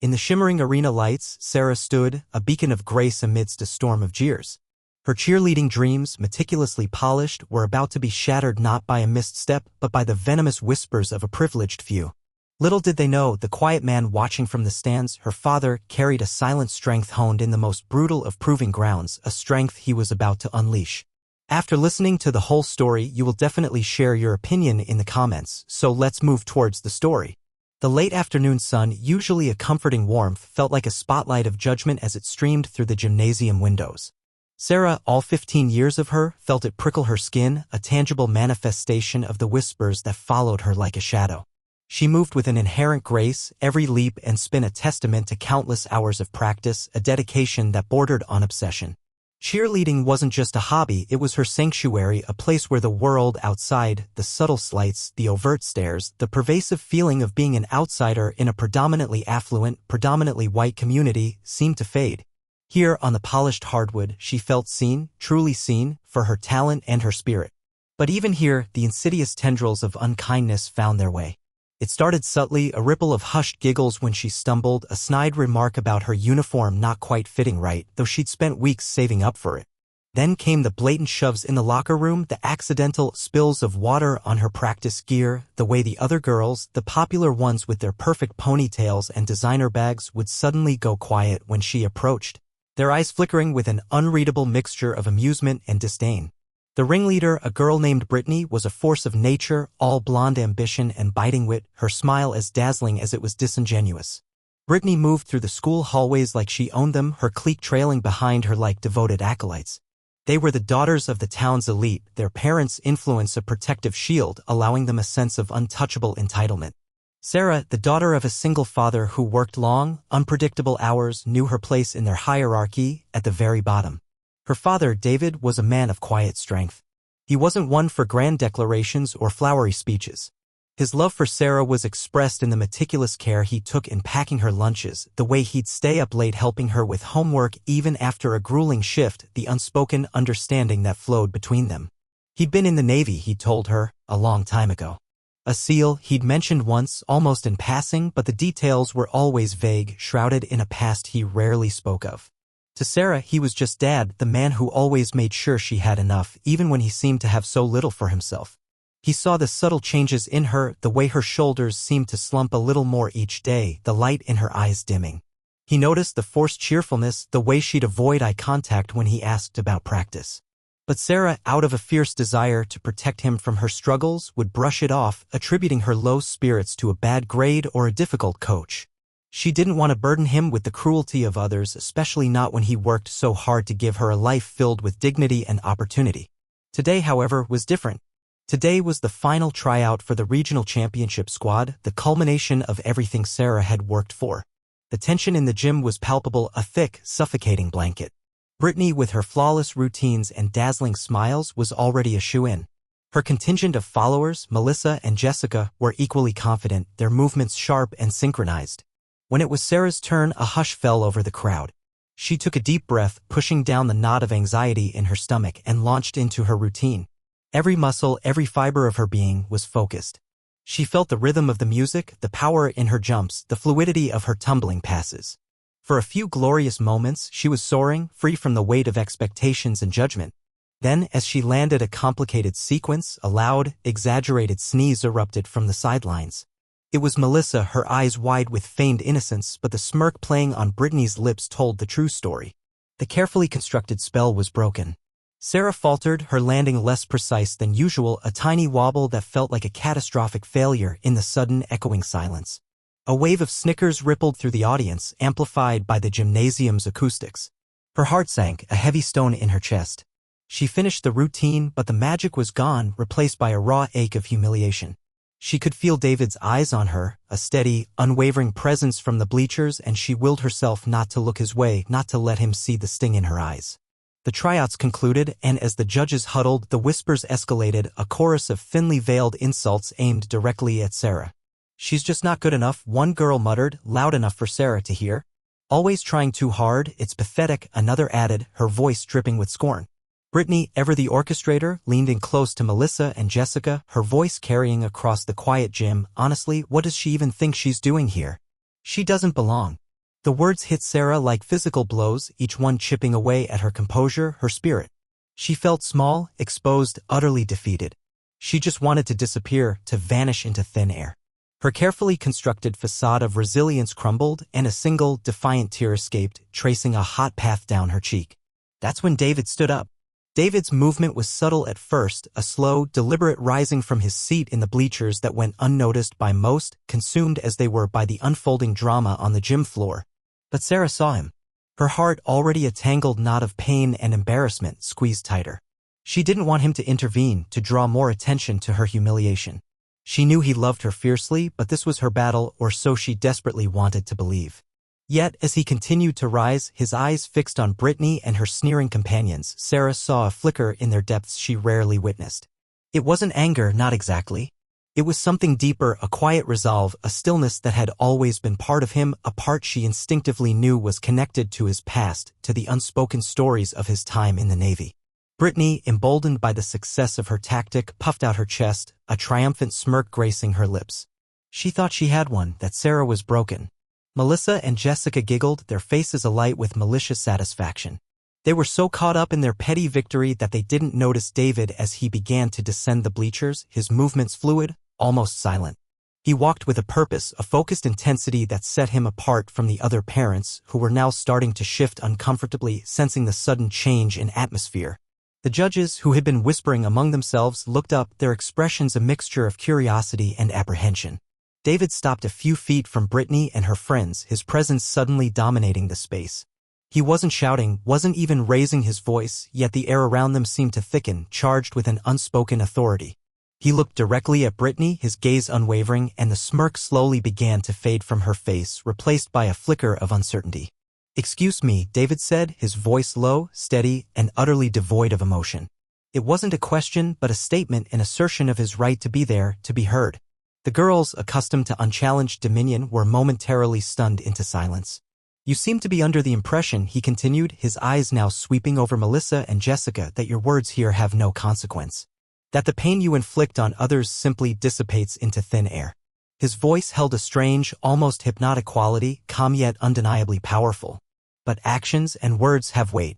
In the shimmering arena lights, Sarah stood, a beacon of grace amidst a storm of jeers. Her cheerleading dreams, meticulously polished, were about to be shattered not by a missed step but by the venomous whispers of a privileged few. Little did they know, the quiet man watching from the stands, her father, carried a silent strength honed in the most brutal of proving grounds, a strength he was about to unleash. After listening to the whole story, you will definitely share your opinion in the comments, so let's move towards the story. The late afternoon sun, usually a comforting warmth, felt like a spotlight of judgment as it streamed through the gymnasium windows. Sarah, all 15 years of her, felt it prickle her skin, a tangible manifestation of the whispers that followed her like a shadow. She moved with an inherent grace, every leap and spin a testament to countless hours of practice, a dedication that bordered on obsession. Cheerleading wasn't just a hobby, it was her sanctuary, a place where the world outside, the subtle slights, the overt stares, the pervasive feeling of being an outsider in a predominantly affluent, predominantly white community, seemed to fade. Here, on the polished hardwood, she felt seen, truly seen, for her talent and her spirit. But even here, the insidious tendrils of unkindness found their way. It started subtly, a ripple of hushed giggles when she stumbled, a snide remark about her uniform not quite fitting right, though she'd spent weeks saving up for it. Then came the blatant shoves in the locker room, the accidental spills of water on her practice gear, the way the other girls, the popular ones with their perfect ponytails and designer bags, would suddenly go quiet when she approached, their eyes flickering with an unreadable mixture of amusement and disdain. The ringleader, a girl named Brittany, was a force of nature, all blonde ambition and biting wit, her smile as dazzling as it was disingenuous. Brittany moved through the school hallways like she owned them, her clique trailing behind her like devoted acolytes. They were the daughters of the town's elite, their parents' influence a protective shield, allowing them a sense of untouchable entitlement. Sarah, the daughter of a single father who worked long, unpredictable hours, knew her place in their hierarchy, at the very bottom. Her father, David, was a man of quiet strength. He wasn't one for grand declarations or flowery speeches. His love for Sarah was expressed in the meticulous care he took in packing her lunches, the way he'd stay up late helping her with homework even after a grueling shift, the unspoken understanding that flowed between them. He'd been in the Navy, he told her, a long time ago. A SEAL, he'd mentioned once, almost in passing, but the details were always vague, shrouded in a past he rarely spoke of. To Sarah, he was just Dad, the man who always made sure she had enough, even when he seemed to have so little for himself. He saw the subtle changes in her, the way her shoulders seemed to slump a little more each day, the light in her eyes dimming. He noticed the forced cheerfulness, the way she'd avoid eye contact when he asked about practice. But Sarah, out of a fierce desire to protect him from her struggles, would brush it off, attributing her low spirits to a bad grade or a difficult coach. She didn't want to burden him with the cruelty of others, especially not when he worked so hard to give her a life filled with dignity and opportunity. Today, however, was different. Today was the final tryout for the regional championship squad, the culmination of everything Sarah had worked for. The tension in the gym was palpable, a thick, suffocating blanket. Brittany, with her flawless routines and dazzling smiles, was already a shoo-in. Her contingent of followers, Melissa and Jessica, were equally confident, their movements sharp and synchronized. When it was Sarah's turn, a hush fell over the crowd. She took a deep breath, pushing down the knot of anxiety in her stomach, and launched into her routine. Every muscle, every fiber of her being was focused. She felt the rhythm of the music, the power in her jumps, the fluidity of her tumbling passes. For a few glorious moments, she was soaring, free from the weight of expectations and judgment. Then, as she landed a complicated sequence, a loud, exaggerated sneeze erupted from the sidelines. It was Melissa, her eyes wide with feigned innocence, but the smirk playing on Brittany's lips told the true story. The carefully constructed spell was broken. Sarah faltered, her landing less precise than usual, a tiny wobble that felt like a catastrophic failure in the sudden, echoing silence. A wave of snickers rippled through the audience, amplified by the gymnasium's acoustics. Her heart sank, a heavy stone in her chest. She finished the routine, but the magic was gone, replaced by a raw ache of humiliation. She could feel David's eyes on her, a steady, unwavering presence from the bleachers, and she willed herself not to look his way, not to let him see the sting in her eyes. The tryouts concluded, and as the judges huddled, the whispers escalated, a chorus of thinly veiled insults aimed directly at Sarah. "She's just not good enough," one girl muttered, loud enough for Sarah to hear. "Always trying too hard, it's pathetic," another added, her voice dripping with scorn. Brittany, ever the orchestrator, leaned in close to Melissa and Jessica, her voice carrying across the quiet gym. "Honestly, what does she even think she's doing here? She doesn't belong." The words hit Sarah like physical blows, each one chipping away at her composure, her spirit. She felt small, exposed, utterly defeated. She just wanted to disappear, to vanish into thin air. Her carefully constructed facade of resilience crumbled, and a single, defiant tear escaped, tracing a hot path down her cheek. That's when David stood up. David's movement was subtle at first, a slow, deliberate rising from his seat in the bleachers that went unnoticed by most, consumed as they were by the unfolding drama on the gym floor. But Sarah saw him. Her heart, already a tangled knot of pain and embarrassment, squeezed tighter. She didn't want him to intervene, to draw more attention to her humiliation. She knew he loved her fiercely, but this was her battle, or so she desperately wanted to believe. Yet, as he continued to rise, his eyes fixed on Brittany and her sneering companions, Sarah saw a flicker in their depths she rarely witnessed. It wasn't anger, not exactly. It was something deeper, a quiet resolve, a stillness that had always been part of him, a part she instinctively knew was connected to his past, to the unspoken stories of his time in the Navy. Brittany, emboldened by the success of her tactic, puffed out her chest, a triumphant smirk gracing her lips. She thought she had one, that Sarah was broken. Melissa and Jessica giggled, their faces alight with malicious satisfaction. They were so caught up in their petty victory that they didn't notice David as he began to descend the bleachers, his movements fluid, almost silent. He walked with a purpose, a focused intensity that set him apart from the other parents, who were now starting to shift uncomfortably, sensing the sudden change in atmosphere. The judges, who had been whispering among themselves, looked up, their expressions a mixture of curiosity and apprehension. David stopped a few feet from Brittany and her friends, his presence suddenly dominating the space. He wasn't shouting, wasn't even raising his voice, yet the air around them seemed to thicken, charged with an unspoken authority. He looked directly at Brittany, his gaze unwavering, and the smirk slowly began to fade from her face, replaced by a flicker of uncertainty. "Excuse me," David said, his voice low, steady, and utterly devoid of emotion. It wasn't a question, but a statement, an assertion of his right to be there, to be heard. The girls, accustomed to unchallenged dominion, were momentarily stunned into silence. "You seem to be under the impression," he continued, his eyes now sweeping over Melissa and Jessica, "that your words here have no consequence. That the pain you inflict on others simply dissipates into thin air." His voice held a strange, almost hypnotic quality, calm yet undeniably powerful. "But actions and words have weight.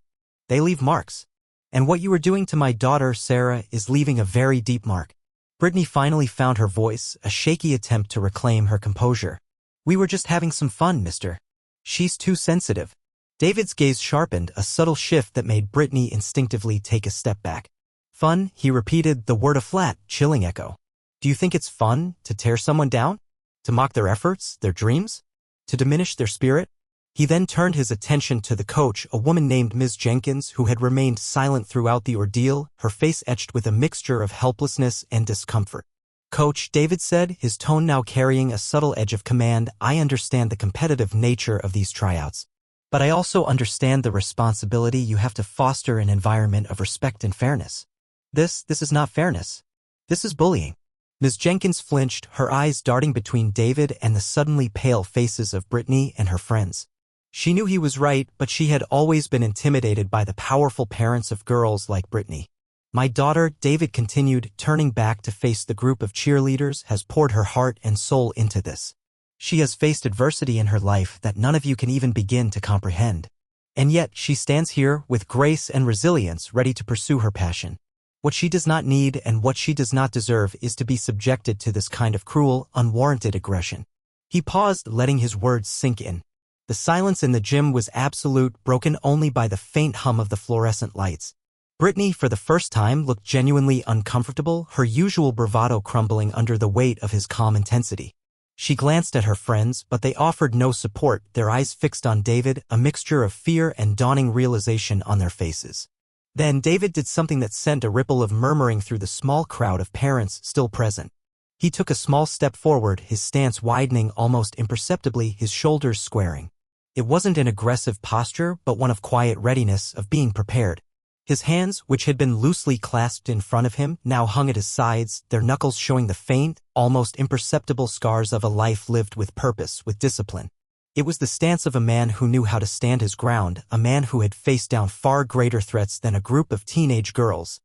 They leave marks. And what you are doing to my daughter, Sarah, is leaving a very deep mark." Brittany finally found her voice, a shaky attempt to reclaim her composure. "We were just having some fun, mister. She's too sensitive." David's gaze sharpened, a subtle shift that made Brittany instinctively take a step back. "Fun," he repeated, the word a flat, chilling echo. "Do you think it's fun to tear someone down? To mock their efforts, their dreams? To diminish their spirit?" He then turned his attention to the coach, a woman named Ms. Jenkins, who had remained silent throughout the ordeal, her face etched with a mixture of helplessness and discomfort. "Coach," David said, his tone now carrying a subtle edge of command, "I understand the competitive nature of these tryouts. But I also understand the responsibility you have to foster an environment of respect and fairness. This is not fairness. This is bullying." Ms. Jenkins flinched, her eyes darting between David and the suddenly pale faces of Brittany and her friends. She knew he was right, but she had always been intimidated by the powerful parents of girls like Brittany. "My daughter," David continued, turning back to face the group of cheerleaders, "has poured her heart and soul into this. She has faced adversity in her life that none of you can even begin to comprehend. And yet she stands here with grace and resilience, ready to pursue her passion. What she does not need and what she does not deserve is to be subjected to this kind of cruel, unwarranted aggression." He paused, letting his words sink in. The silence in the gym was absolute, broken only by the faint hum of the fluorescent lights. Brittany, for the first time, looked genuinely uncomfortable, her usual bravado crumbling under the weight of his calm intensity. She glanced at her friends, but they offered no support, their eyes fixed on David, a mixture of fear and dawning realization on their faces. Then David did something that sent a ripple of murmuring through the small crowd of parents still present. He took a small step forward, his stance widening almost imperceptibly, his shoulders squaring. It wasn't an aggressive posture, but one of quiet readiness, of being prepared. His hands, which had been loosely clasped in front of him, now hung at his sides, their knuckles showing the faint, almost imperceptible scars of a life lived with purpose, with discipline. It was the stance of a man who knew how to stand his ground, a man who had faced down far greater threats than a group of teenage girls.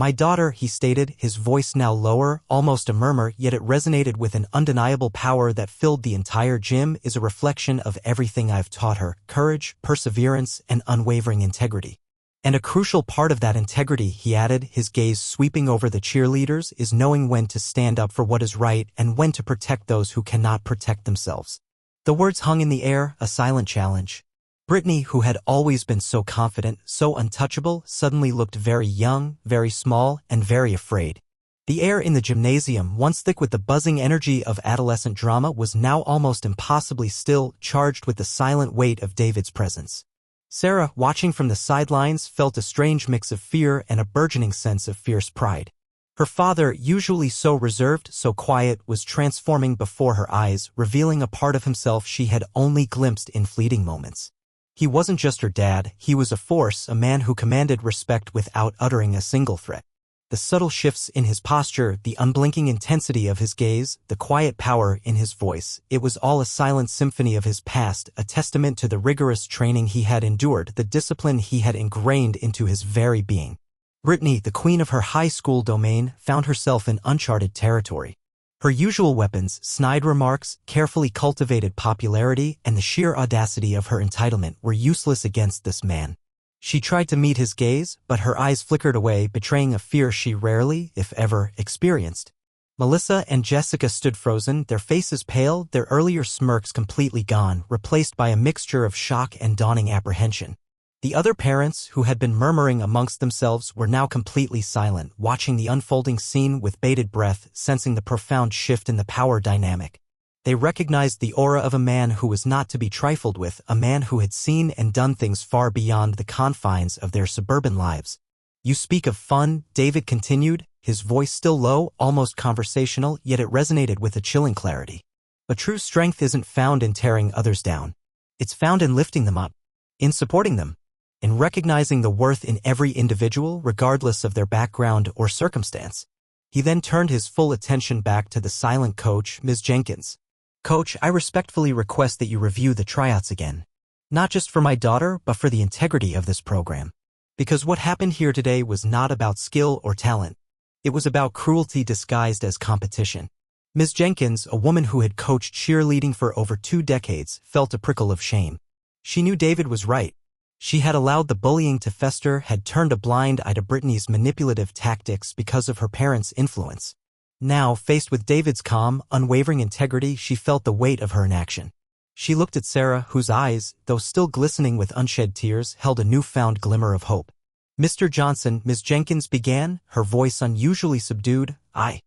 "My daughter," he stated, his voice now lower, almost a murmur, yet it resonated with an undeniable power that filled the entire gym, "is a reflection of everything I've taught her: courage, perseverance, and unwavering integrity. And a crucial part of that integrity," he added, his gaze sweeping over the cheerleaders, "is knowing when to stand up for what is right and when to protect those who cannot protect themselves." The words hung in the air, a silent challenge. Brittany, who had always been so confident, so untouchable, suddenly looked very young, very small, and very afraid. The air in the gymnasium, once thick with the buzzing energy of adolescent drama, was now almost impossibly still, charged with the silent weight of David's presence. Sarah, watching from the sidelines, felt a strange mix of fear and a burgeoning sense of fierce pride. Her father, usually so reserved, so quiet, was transforming before her eyes, revealing a part of himself she had only glimpsed in fleeting moments. He wasn't just her dad, he was a force, a man who commanded respect without uttering a single threat. The subtle shifts in his posture, the unblinking intensity of his gaze, the quiet power in his voice, it was all a silent symphony of his past, a testament to the rigorous training he had endured, the discipline he had ingrained into his very being. Brittany, the queen of her high school domain, found herself in uncharted territory. Her usual weapons, snide remarks, carefully cultivated popularity, and the sheer audacity of her entitlement were useless against this man. She tried to meet his gaze, but her eyes flickered away, betraying a fear she rarely, if ever, experienced. Melissa and Jessica stood frozen, their faces pale, their earlier smirks completely gone, replaced by a mixture of shock and dawning apprehension. The other parents, who had been murmuring amongst themselves, were now completely silent, watching the unfolding scene with bated breath, sensing the profound shift in the power dynamic. They recognized the aura of a man who was not to be trifled with, a man who had seen and done things far beyond the confines of their suburban lives. "You speak of fun," David continued, his voice still low, almost conversational, yet it resonated with a chilling clarity. "But true strength isn't found in tearing others down. It's found in lifting them up, in supporting them, in recognizing the worth in every individual, regardless of their background or circumstance." He then turned his full attention back to the silent coach, Ms. Jenkins. "Coach, I respectfully request that you review the tryouts again. Not just for my daughter, but for the integrity of this program. Because what happened here today was not about skill or talent. It was about cruelty disguised as competition." Ms. Jenkins, a woman who had coached cheerleading for over 2 decades, felt a prickle of shame. She knew David was right. She had allowed the bullying to fester, had turned a blind eye to Brittany's manipulative tactics because of her parents' influence. Now, faced with David's calm, unwavering integrity, she felt the weight of her inaction. She looked at Sarah, whose eyes, though still glistening with unshed tears, held a newfound glimmer of hope. "Mr. Johnson," Ms. Jenkins began, her voice unusually subdued, I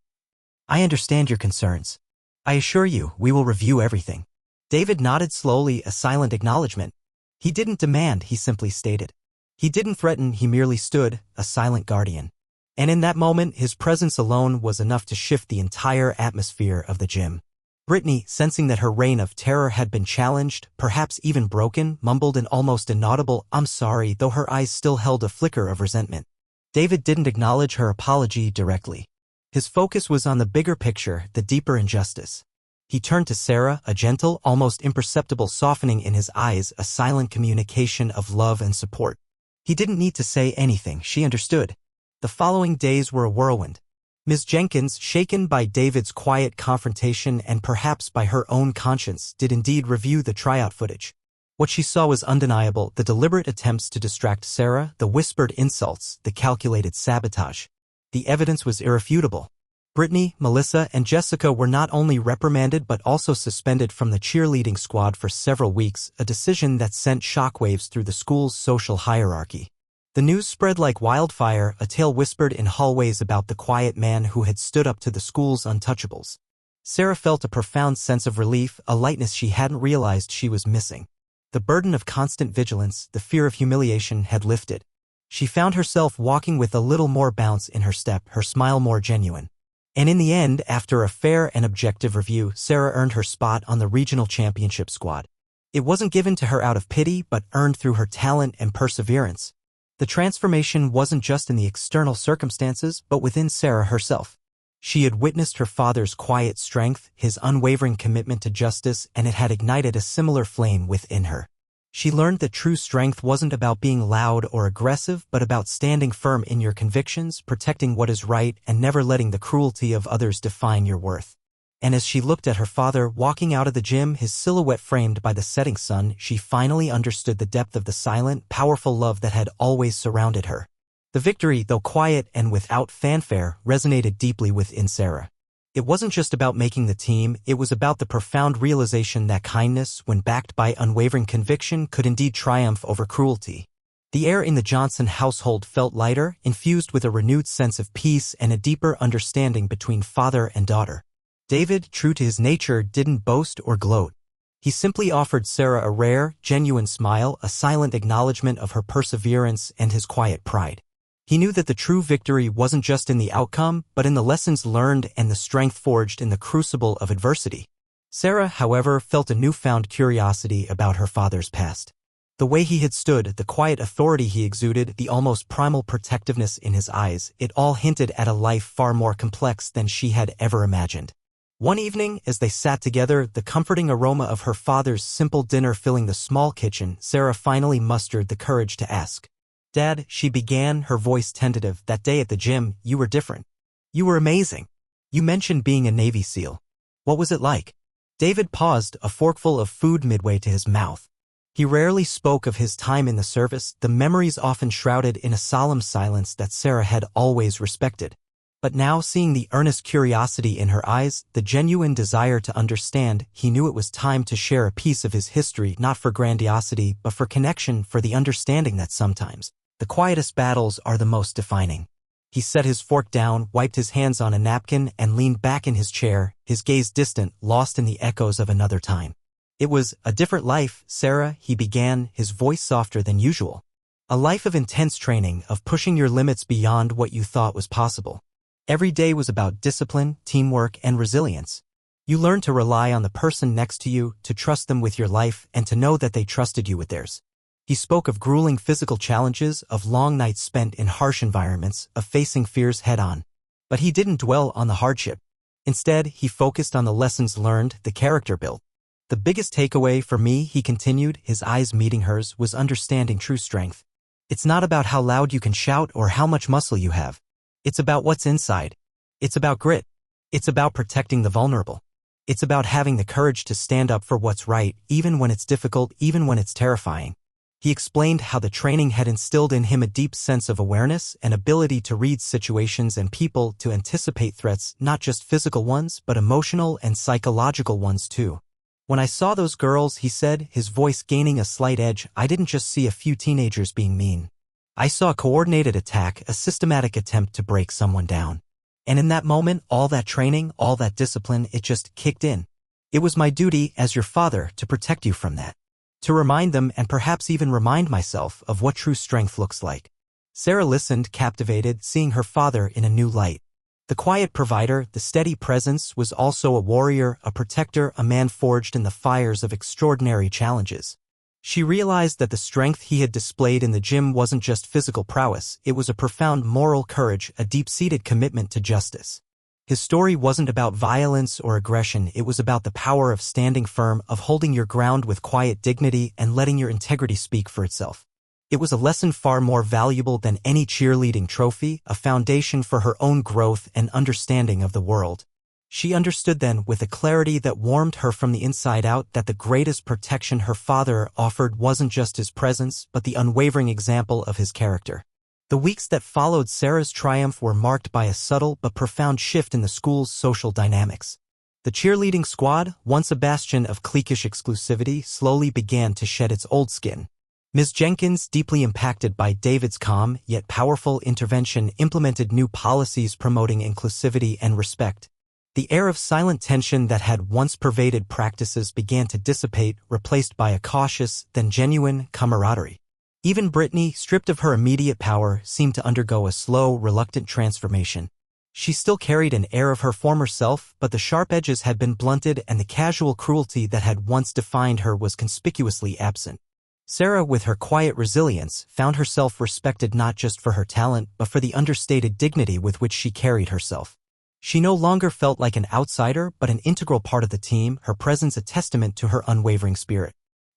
understand your concerns. I assure you, we will review everything." David nodded slowly, a silent acknowledgement. He didn't demand, he simply stated. He didn't threaten, he merely stood, a silent guardian. And in that moment, his presence alone was enough to shift the entire atmosphere of the gym. Brittany, sensing that her reign of terror had been challenged, perhaps even broken, mumbled an almost inaudible, "I'm sorry," though her eyes still held a flicker of resentment. David didn't acknowledge her apology directly. His focus was on the bigger picture, the deeper injustice. He turned to Sarah, a gentle, almost imperceptible softening in his eyes, a silent communication of love and support. He didn't need to say anything, she understood. The following days were a whirlwind. Ms. Jenkins, shaken by David's quiet confrontation and perhaps by her own conscience, did indeed review the tryout footage. What she saw was undeniable: the deliberate attempts to distract Sarah, the whispered insults, the calculated sabotage. The evidence was irrefutable. Brittany, Melissa, and Jessica were not only reprimanded but also suspended from the cheerleading squad for several weeks, a decision that sent shockwaves through the school's social hierarchy. The news spread like wildfire, a tale whispered in hallways about the quiet man who had stood up to the school's untouchables. Sarah felt a profound sense of relief, a lightness she hadn't realized she was missing. The burden of constant vigilance, the fear of humiliation, had lifted. She found herself walking with a little more bounce in her step, her smile more genuine. And in the end, after a fair and objective review, Sarah earned her spot on the regional championship squad. It wasn't given to her out of pity, but earned through her talent and perseverance. The transformation wasn't just in the external circumstances, but within Sarah herself. She had witnessed her father's quiet strength, his unwavering commitment to justice, and it had ignited a similar flame within her. She learned that true strength wasn't about being loud or aggressive, but about standing firm in your convictions, protecting what is right, and never letting the cruelty of others define your worth. And as she looked at her father walking out of the gym, his silhouette framed by the setting sun, she finally understood the depth of the silent, powerful love that had always surrounded her. The victory, though quiet and without fanfare, resonated deeply within Sarah. It wasn't just about making the team, it was about the profound realization that kindness, when backed by unwavering conviction, could indeed triumph over cruelty. The air in the Johnson household felt lighter, infused with a renewed sense of peace and a deeper understanding between father and daughter. David, true to his nature, didn't boast or gloat. He simply offered Sarah a rare, genuine smile, a silent acknowledgement of her perseverance and his quiet pride. He knew that the true victory wasn't just in the outcome, but in the lessons learned and the strength forged in the crucible of adversity. Sarah, however, felt a newfound curiosity about her father's past. The way he had stood, the quiet authority he exuded, the almost primal protectiveness in his eyes, it all hinted at a life far more complex than she had ever imagined. One evening, as they sat together, the comforting aroma of her father's simple dinner filling the small kitchen, Sarah finally mustered the courage to ask. "Dad," she began, her voice tentative, "that day at the gym, you were different. You were amazing. You mentioned being a Navy SEAL. What was it like?" David paused, a forkful of food midway to his mouth. He rarely spoke of his time in the service, the memories often shrouded in a solemn silence that Sarah had always respected. But now, seeing the earnest curiosity in her eyes, the genuine desire to understand, he knew it was time to share a piece of his history, not for grandiosity, but for connection, for the understanding that sometimes the quietest battles are the most defining. He set his fork down, wiped his hands on a napkin, and leaned back in his chair, his gaze distant, lost in the echoes of another time. "It was a different life, Sarah," he began, his voice softer than usual. "A life of intense training, of pushing your limits beyond what you thought was possible. Every day was about discipline, teamwork, and resilience. You learned to rely on the person next to you, to trust them with your life, and to know that they trusted you with theirs." He spoke of grueling physical challenges, of long nights spent in harsh environments, of facing fears head-on. But he didn't dwell on the hardship. Instead, he focused on the lessons learned, the character built. "The biggest takeaway for me," he continued, his eyes meeting hers, "was understanding true strength. It's not about how loud you can shout or how much muscle you have. It's about what's inside. It's about grit. It's about protecting the vulnerable. It's about having the courage to stand up for what's right, even when it's difficult, even when it's terrifying." He explained how the training had instilled in him a deep sense of awareness, an ability to read situations and people, to anticipate threats, not just physical ones, but emotional and psychological ones too. "When I saw those girls," he said, his voice gaining a slight edge, "I didn't just see a few teenagers being mean. I saw a coordinated attack, a systematic attempt to break someone down. And in that moment, all that training, all that discipline, it just kicked in. It was my duty, as your father, to protect you from that. To remind them, and perhaps even remind myself, of what true strength looks like." Sarah listened, captivated, seeing her father in a new light. The quiet provider, the steady presence, was also a warrior, a protector, a man forged in the fires of extraordinary challenges. She realized that the strength he had displayed in the gym wasn't just physical prowess, it was a profound moral courage, a deep-seated commitment to justice. His story wasn't about violence or aggression, it was about the power of standing firm, of holding your ground with quiet dignity and letting your integrity speak for itself. It was a lesson far more valuable than any cheerleading trophy, a foundation for her own growth and understanding of the world. She understood then, with a clarity that warmed her from the inside out, that the greatest protection her father offered wasn't just his presence, but the unwavering example of his character. The weeks that followed Sarah's triumph were marked by a subtle but profound shift in the school's social dynamics. The cheerleading squad, once a bastion of cliquish exclusivity, slowly began to shed its old skin. Ms. Jenkins, deeply impacted by David's calm yet powerful intervention, implemented new policies promoting inclusivity and respect. The air of silent tension that had once pervaded practices began to dissipate, replaced by a cautious, then genuine, camaraderie. Even Brittany, stripped of her immediate power, seemed to undergo a slow, reluctant transformation. She still carried an air of her former self, but the sharp edges had been blunted and the casual cruelty that had once defined her was conspicuously absent. Sarah, with her quiet resilience, found herself respected not just for her talent, but for the understated dignity with which she carried herself. She no longer felt like an outsider, but an integral part of the team, her presence a testament to her unwavering spirit.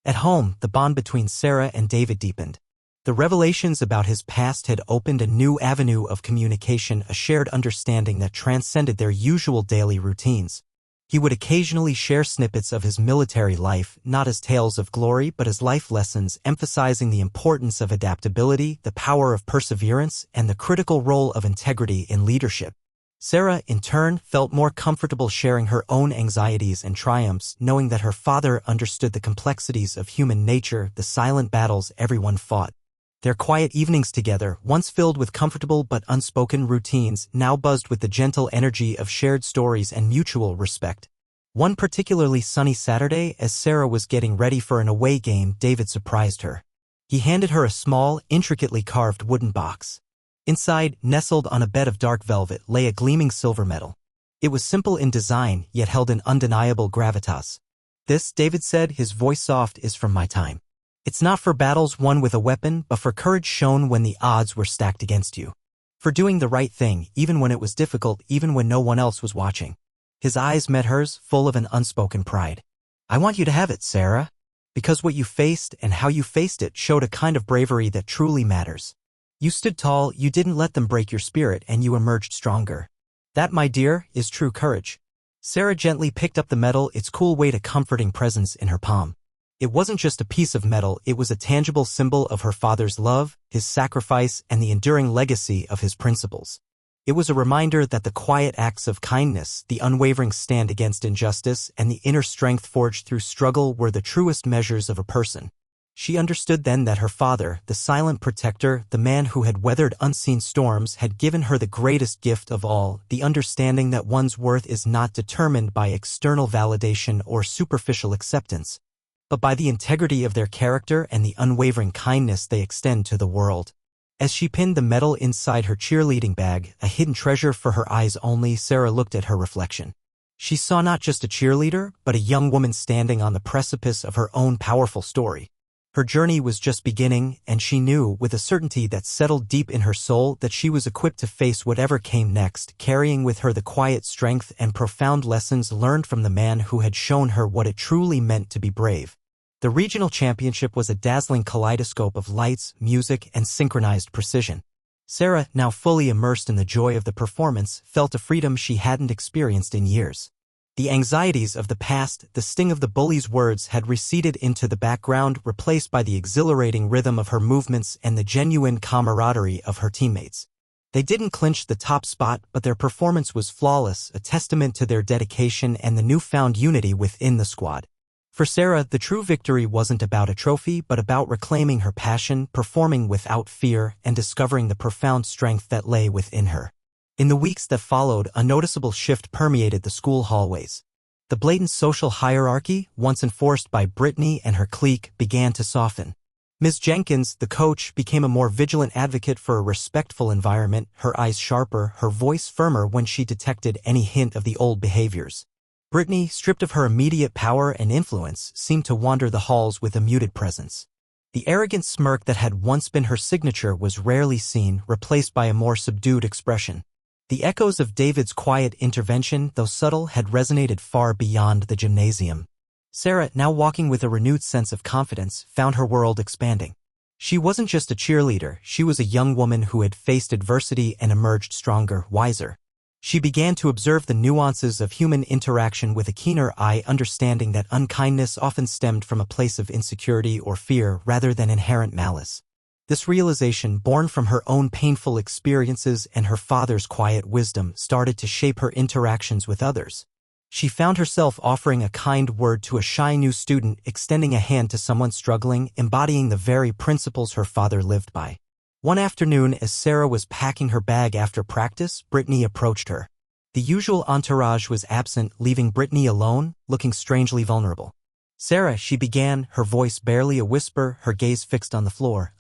At home, the bond between Sarah and David deepened. The revelations about his past had opened a new avenue of communication, a shared understanding that transcended their usual daily routines. He would occasionally share snippets of his military life, not as tales of glory but as life lessons, emphasizing the importance of adaptability, the power of perseverance, and the critical role of integrity in leadership. Sarah, in turn, felt more comfortable sharing her own anxieties and triumphs, knowing that her father understood the complexities of human nature, the silent battles everyone fought. Their quiet evenings together, once filled with comfortable but unspoken routines, now buzzed with the gentle energy of shared stories and mutual respect. One particularly sunny Saturday, as Sarah was getting ready for an away game, David surprised her. He handed her a small, intricately carved wooden box. Inside, nestled on a bed of dark velvet, lay a gleaming silver medal. It was simple in design, yet held an undeniable gravitas. "This," David said, his voice soft, "is from my time. It's not for battles won with a weapon, but for courage shown when the odds were stacked against you. For doing the right thing, even when it was difficult, even when no one else was watching." His eyes met hers, full of an unspoken pride. "I want you to have it, Sarah. Because what you faced and how you faced it showed a kind of bravery that truly matters. You stood tall, you didn't let them break your spirit, and you emerged stronger. That, my dear, is true courage." Sarah gently picked up the medal, its cool weight a comforting presence in her palm. It wasn't just a piece of metal, it was a tangible symbol of her father's love, his sacrifice, and the enduring legacy of his principles. It was a reminder that the quiet acts of kindness, the unwavering stand against injustice, and the inner strength forged through struggle were the truest measures of a person. She understood then that her father, the silent protector, the man who had weathered unseen storms, had given her the greatest gift of all, the understanding that one's worth is not determined by external validation or superficial acceptance, but by the integrity of their character and the unwavering kindness they extend to the world. As she pinned the medal inside her cheerleading bag, a hidden treasure for her eyes only, Sarah looked at her reflection. She saw not just a cheerleader, but a young woman standing on the precipice of her own powerful story. Her journey was just beginning, and she knew, with a certainty that settled deep in her soul, that she was equipped to face whatever came next, carrying with her the quiet strength and profound lessons learned from the man who had shown her what it truly meant to be brave. The regional championship was a dazzling kaleidoscope of lights, music, and synchronized precision. Sarah, now fully immersed in the joy of the performance, felt a freedom she hadn't experienced in years. The anxieties of the past, the sting of the bully's words had receded into the background, replaced by the exhilarating rhythm of her movements and the genuine camaraderie of her teammates. They didn't clinch the top spot, but their performance was flawless, a testament to their dedication and the newfound unity within the squad. For Sarah, the true victory wasn't about a trophy, but about reclaiming her passion, performing without fear, and discovering the profound strength that lay within her. In the weeks that followed, a noticeable shift permeated the school hallways. The blatant social hierarchy, once enforced by Brittany and her clique, began to soften. Ms. Jenkins, the coach, became a more vigilant advocate for a respectful environment, her eyes sharper, her voice firmer when she detected any hint of the old behaviors. Brittany, stripped of her immediate power and influence, seemed to wander the halls with a muted presence. The arrogant smirk that had once been her signature was rarely seen, replaced by a more subdued expression. The echoes of David's quiet intervention, though subtle, had resonated far beyond the gymnasium. Sarah, now walking with a renewed sense of confidence, found her world expanding. She wasn't just a cheerleader, she was a young woman who had faced adversity and emerged stronger, wiser. She began to observe the nuances of human interaction with a keener eye, understanding that unkindness often stemmed from a place of insecurity or fear rather than inherent malice. This realization, born from her own painful experiences and her father's quiet wisdom, started to shape her interactions with others. She found herself offering a kind word to a shy new student, extending a hand to someone struggling, embodying the very principles her father lived by. One afternoon, as Sarah was packing her bag after practice, Brittany approached her. The usual entourage was absent, leaving Brittany alone, looking strangely vulnerable. "Sarah," she began, her voice barely a whisper, her gaze fixed on the floor,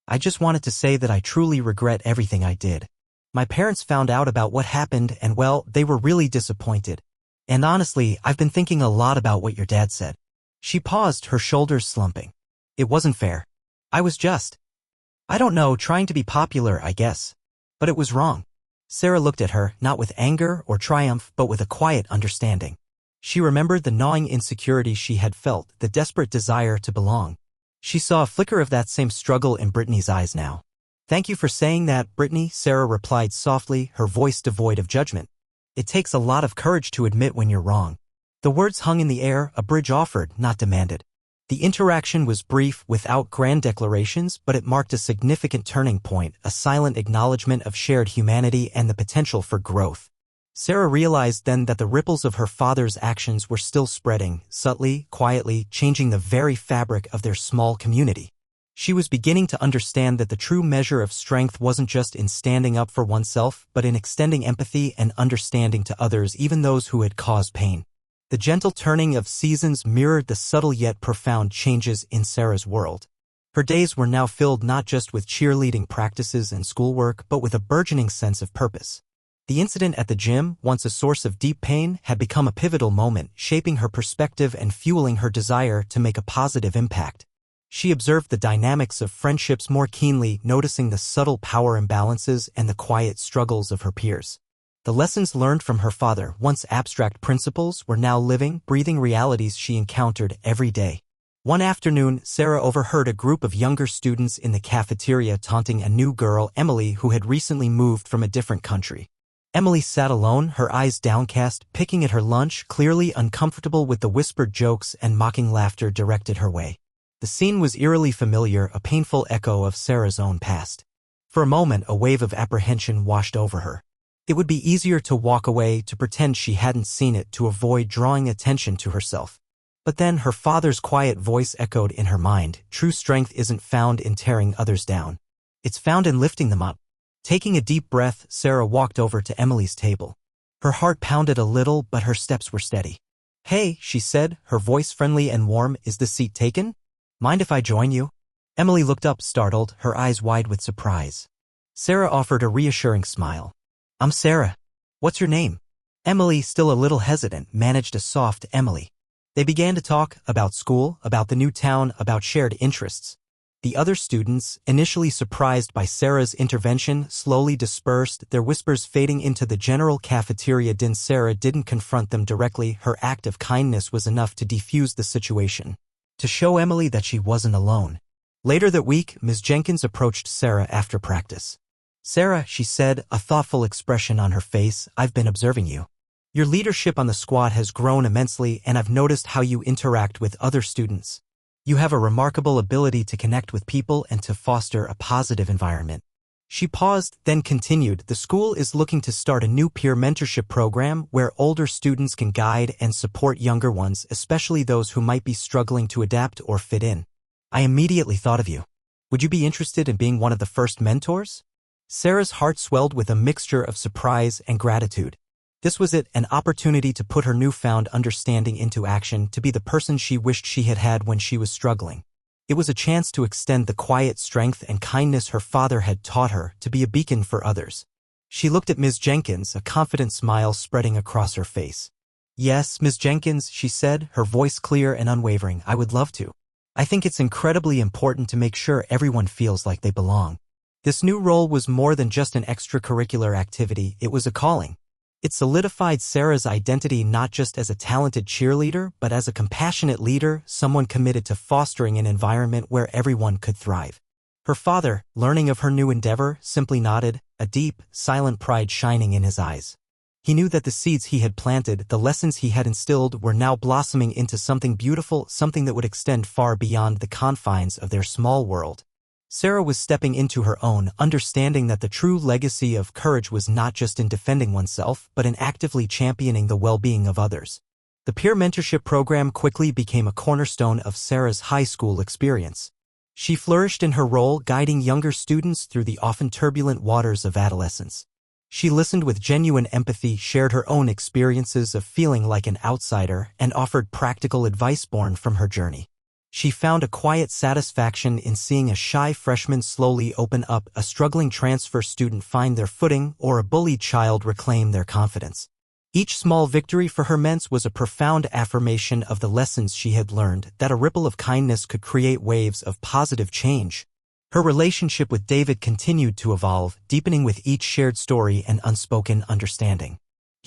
I just wanted to say that I truly regret everything I did. My parents found out about what happened and, well, they were really disappointed. And honestly, I've been thinking a lot about what your dad said." She paused, her shoulders slumping. "It wasn't fair. I was just, I don't know, trying to be popular, I guess. But it was wrong." Sarah looked at her, not with anger or triumph, but with a quiet understanding. She remembered the gnawing insecurity she had felt, the desperate desire to belong. She saw a flicker of that same struggle in Brittany's eyes now. "Thank you for saying that, Brittany," Sarah replied softly, her voice devoid of judgment. "It takes a lot of courage to admit when you're wrong." The words hung in the air, a bridge offered, not demanded. The interaction was brief, without grand declarations, but it marked a significant turning point, a silent acknowledgement of shared humanity and the potential for growth. Sarah realized then that the ripples of her father's actions were still spreading, subtly, quietly, changing the very fabric of their small community. She was beginning to understand that the true measure of strength wasn't just in standing up for oneself, but in extending empathy and understanding to others, even those who had caused pain. The gentle turning of seasons mirrored the subtle yet profound changes in Sarah's world. Her days were now filled not just with cheerleading practices and schoolwork, but with a burgeoning sense of purpose. The incident at the gym, once a source of deep pain, had become a pivotal moment, shaping her perspective and fueling her desire to make a positive impact. She observed the dynamics of friendships more keenly, noticing the subtle power imbalances and the quiet struggles of her peers. The lessons learned from her father, once abstract principles, were now living, breathing realities she encountered every day. One afternoon, Sarah overheard a group of younger students in the cafeteria taunting a new girl, Emily, who had recently moved from a different country. Emily sat alone, her eyes downcast, picking at her lunch, clearly uncomfortable with the whispered jokes and mocking laughter directed her way. The scene was eerily familiar, a painful echo of Sarah's own past. For a moment, a wave of apprehension washed over her. It would be easier to walk away, to pretend she hadn't seen it, to avoid drawing attention to herself. But then her father's quiet voice echoed in her mind, "True strength isn't found in tearing others down. It's found in lifting them up." Taking a deep breath, Sarah walked over to Emily's table. Her heart pounded a little, but her steps were steady. "Hey," she said, her voice friendly and warm, "is the seat taken? Mind if I join you?" Emily looked up, startled, her eyes wide with surprise. Sarah offered a reassuring smile. "I'm Sarah. What's your name?" Emily, still a little hesitant, managed a soft Emily. They began to talk about school, about the new town, about shared interests. The other students, initially surprised by Sarah's intervention, slowly dispersed, their whispers fading into the general cafeteria din. Sarah didn't confront them directly. Her act of kindness was enough to defuse the situation, to show Emily that she wasn't alone. Later that week, Ms. Jenkins approached Sarah after practice. "Sarah," she said, a thoughtful expression on her face, "I've been observing you. Your leadership on the squad has grown immensely, and I've noticed how you interact with other students. You have a remarkable ability to connect with people and to foster a positive environment." She paused, then continued, "The school is looking to start a new peer mentorship program where older students can guide and support younger ones, especially those who might be struggling to adapt or fit in. I immediately thought of you. Would you be interested in being one of the first mentors?" Sarah's heart swelled with a mixture of surprise and gratitude. This was it, an opportunity to put her newfound understanding into action, to be the person she wished she had had when she was struggling. It was a chance to extend the quiet strength and kindness her father had taught her, to be a beacon for others. She looked at Ms. Jenkins, a confident smile spreading across her face. "Yes, Ms. Jenkins," she said, her voice clear and unwavering, "I would love to. I think it's incredibly important to make sure everyone feels like they belong." This new role was more than just an extracurricular activity, it was a calling. It solidified Sarah's identity not just as a talented cheerleader, but as a compassionate leader, someone committed to fostering an environment where everyone could thrive. Her father, learning of her new endeavor, simply nodded, a deep, silent pride shining in his eyes. He knew that the seeds he had planted, the lessons he had instilled, were now blossoming into something beautiful, something that would extend far beyond the confines of their small world. Sarah was stepping into her own, understanding that the true legacy of courage was not just in defending oneself, but in actively championing the well-being of others. The peer mentorship program quickly became a cornerstone of Sarah's high school experience. She flourished in her role, guiding younger students through the often turbulent waters of adolescence. She listened with genuine empathy, shared her own experiences of feeling like an outsider, and offered practical advice born from her journey. She found a quiet satisfaction in seeing a shy freshman slowly open up, a struggling transfer student find their footing, or a bullied child reclaim their confidence. Each small victory for her was a profound affirmation of the lessons she had learned, that a ripple of kindness could create waves of positive change. Her relationship with David continued to evolve, deepening with each shared story and unspoken understanding.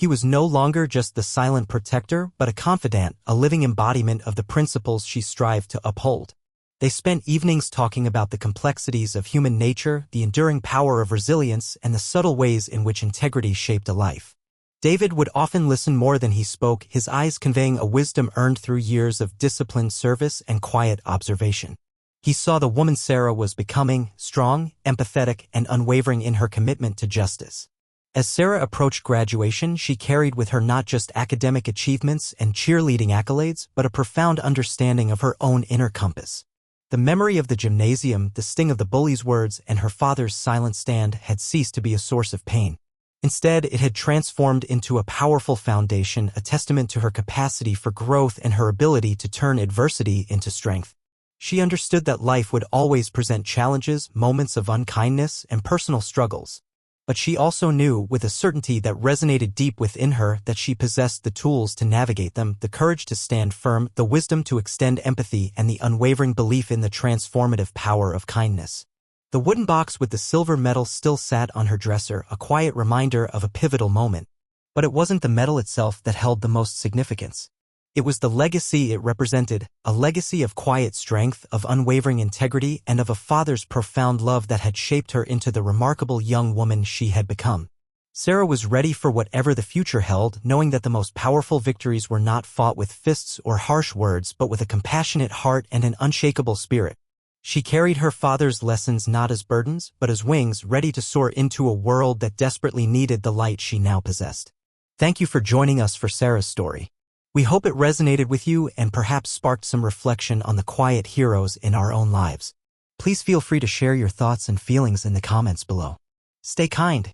He was no longer just the silent protector, but a confidant, a living embodiment of the principles she strived to uphold. They spent evenings talking about the complexities of human nature, the enduring power of resilience, and the subtle ways in which integrity shaped a life. David would often listen more than he spoke, his eyes conveying a wisdom earned through years of disciplined service and quiet observation. He saw the woman Sarah was becoming, strong, empathetic, and unwavering in her commitment to justice. As Sarah approached graduation, she carried with her not just academic achievements and cheerleading accolades, but a profound understanding of her own inner compass. The memory of the gymnasium, the sting of the bullies' words, and her father's silent stand had ceased to be a source of pain. Instead, it had transformed into a powerful foundation, a testament to her capacity for growth and her ability to turn adversity into strength. She understood that life would always present challenges, moments of unkindness, and personal struggles. But she also knew, with a certainty that resonated deep within her, that she possessed the tools to navigate them, the courage to stand firm, the wisdom to extend empathy, and the unwavering belief in the transformative power of kindness. The wooden box with the silver medal still sat on her dresser, a quiet reminder of a pivotal moment. But it wasn't the medal itself that held the most significance. It was the legacy it represented, a legacy of quiet strength, of unwavering integrity, and of a father's profound love that had shaped her into the remarkable young woman she had become. Sarah was ready for whatever the future held, knowing that the most powerful victories were not fought with fists or harsh words, but with a compassionate heart and an unshakable spirit. She carried her father's lessons not as burdens, but as wings, ready to soar into a world that desperately needed the light she now possessed. Thank you for joining us for Sarah's story. We hope it resonated with you and perhaps sparked some reflection on the quiet heroes in our own lives. Please feel free to share your thoughts and feelings in the comments below. Stay kind,